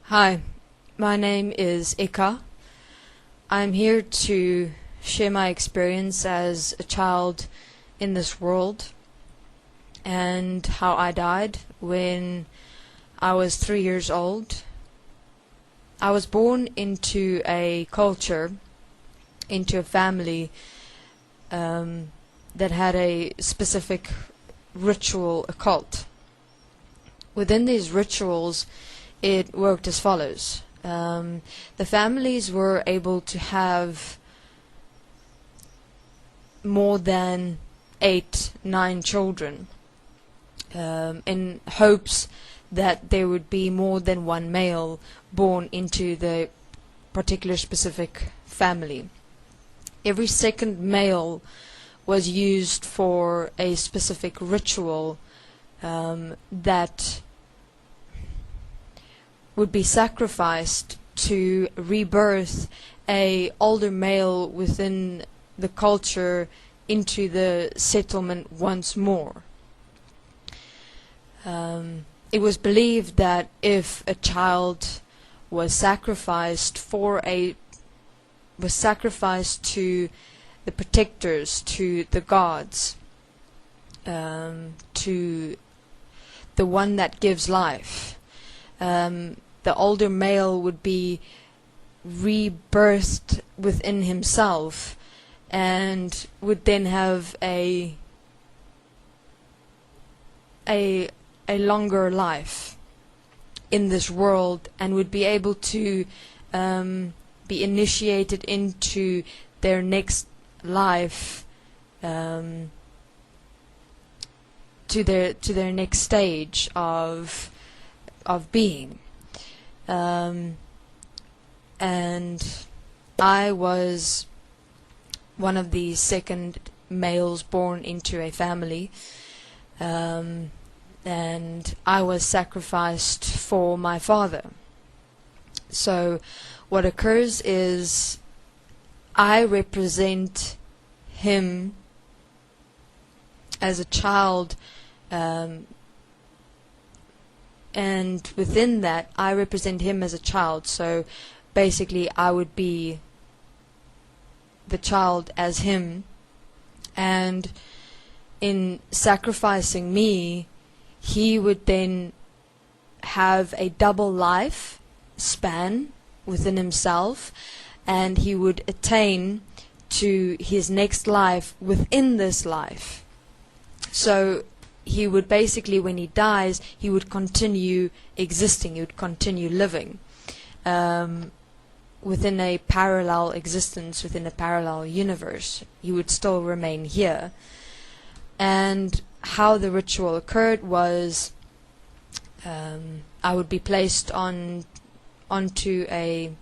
Hi, my name is Ikqa. I'm here to share my experience as a child in this world and how I died when I was 3 years old. I was born into a culture, into a family that had a specific ritual, a cult. Within these rituals, it worked as follows. The families were able to have more than 8, 9 children in hopes that there would be more than one male born into the particular specific family. Every second male was used for a specific ritual that would be sacrificed to rebirth a older male within the culture into the settlement once more. It was believed that if a child was sacrificed to the protectors, to the gods, to the one that gives life, the older male would be rebirthed within himself and would then have a longer life in this world and would be able to be initiated into their next life, to their next stage of being. And I was one of the second males born into a family, and I was sacrificed for my father. So what occurs is I represent him as a child, and within that I represent him as a child. So basically I would be the child as him, and in sacrificing me he would then have a double life span within himself, and he would attain to his next life within this life. So he would basically, when he dies, he would continue existing, he would continue living within a parallel existence, within a parallel universe. He would still remain here. And how the ritual occurred was I would be placed onto a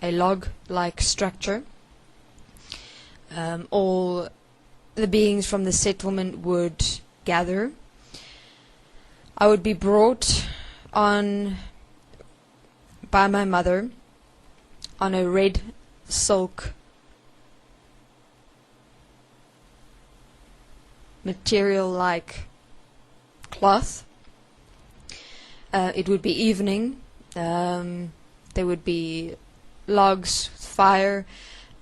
log-like structure. All the beings from the settlement would gather. I would be brought on by my mother on a red silk material like cloth. It would be evening. There would be logs, fire.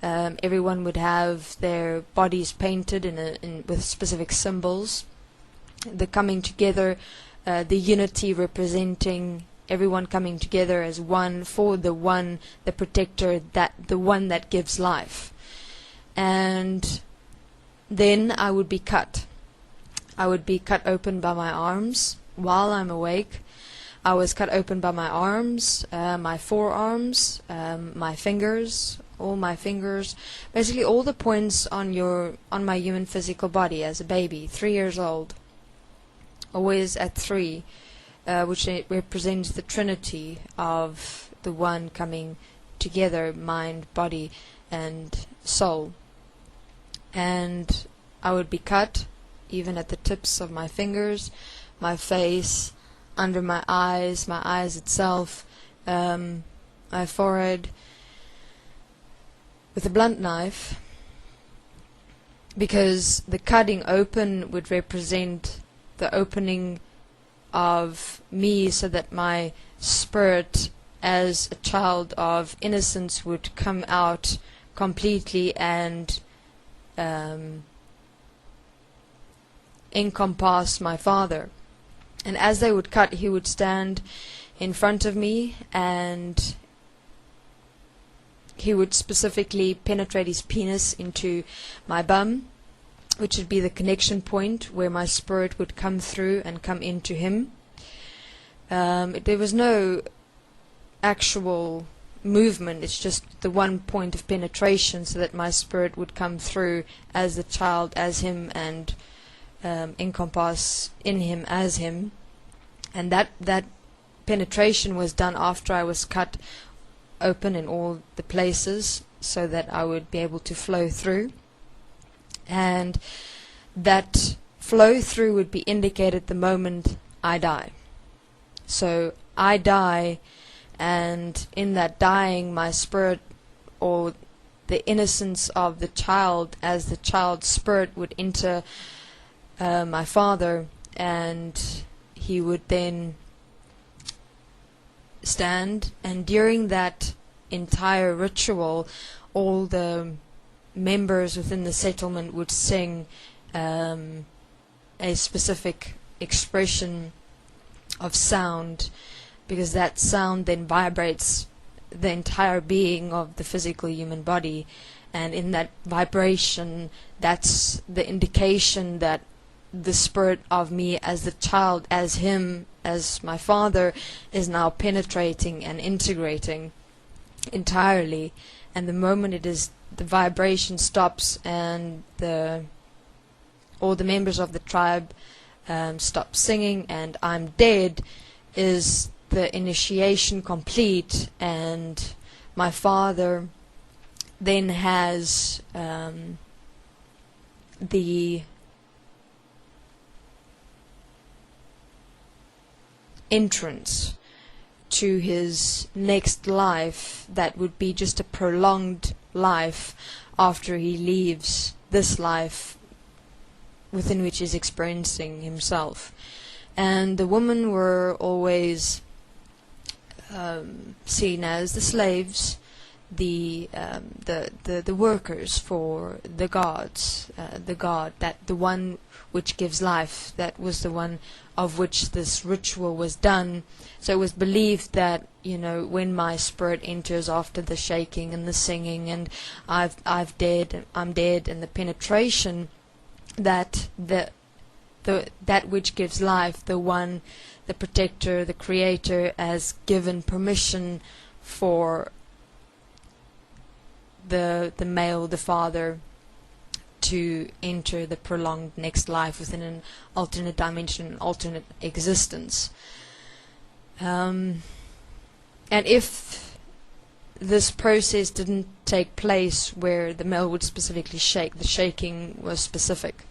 Everyone would have their bodies painted with specific symbols. The coming together, the unity representing everyone coming together as one for the one, the protector, the one that gives life. And then I would be cut. I would be cut open by my arms while I'm awake. I was cut open by my arms, my forearms, my fingers, all my fingers, basically all the points on my human physical body as a baby, 3 years old, always at 3, which represents the trinity of the one coming together, mind, body, and soul. And I would be cut even at the tips of my fingers, my face, under my eyes itself, my forehead, with a blunt knife, because the cutting open would represent the opening of me, so that my spirit as a child of innocence would come out completely and encompass my father. And as they would cut, he would stand in front of me, and he would specifically penetrate his penis into my bum, which would be the connection point where my spirit would come through and come into him. There was no actual movement, it's just the one point of penetration, so that my spirit would come through as the child, as him, and encompass in him as him. And that penetration was done after I was cut open in all the places, so that I would be able to flow through. And that flow through would be indicated the moment I die. So I die, and in that dying, my spirit, or the innocence of the child as the child's spirit, would enter my father, and he would then stand. And during that entire ritual, all the members within the settlement would sing a specific expression of sound, because that sound then vibrates the entire being of the physical human body. And in that vibration, that's the indication that the spirit of me as the child, as him, as my father, is now penetrating and integrating entirely. And the moment it is, the vibration stops, and all the members of the tribe stop singing, and I'm dead, is the initiation complete. And my father then has the entrance to his next life, that would be just a prolonged life after he leaves this life within which he's experiencing himself. And the women were always seen as the slaves, the workers for the gods, the god, that the one which gives life, that was the one of which this ritual was done. So it was believed that, you know, when my spirit enters after the shaking and the singing, and I'm dead, and the penetration, that that which gives life, the one, the protector, the creator, has given permission for the male, the father, to enter the prolonged next life within an alternate dimension, an alternate existence. And if this process didn't take place where the male would specifically shake, the shaking was specific,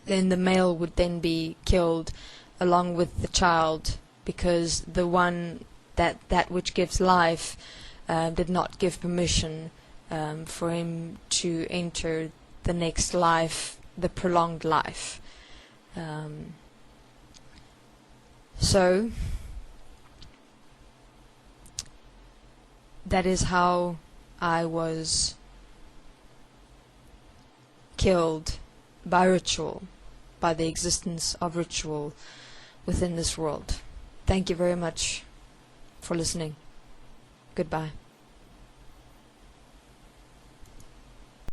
then the male would then be killed along with the child, because the one, that which gives life, did not give permission for him to enter the next life, the prolonged life. So that is how I was killed by ritual, by the existence of ritual within this world. Thank you very much for listening. Goodbye.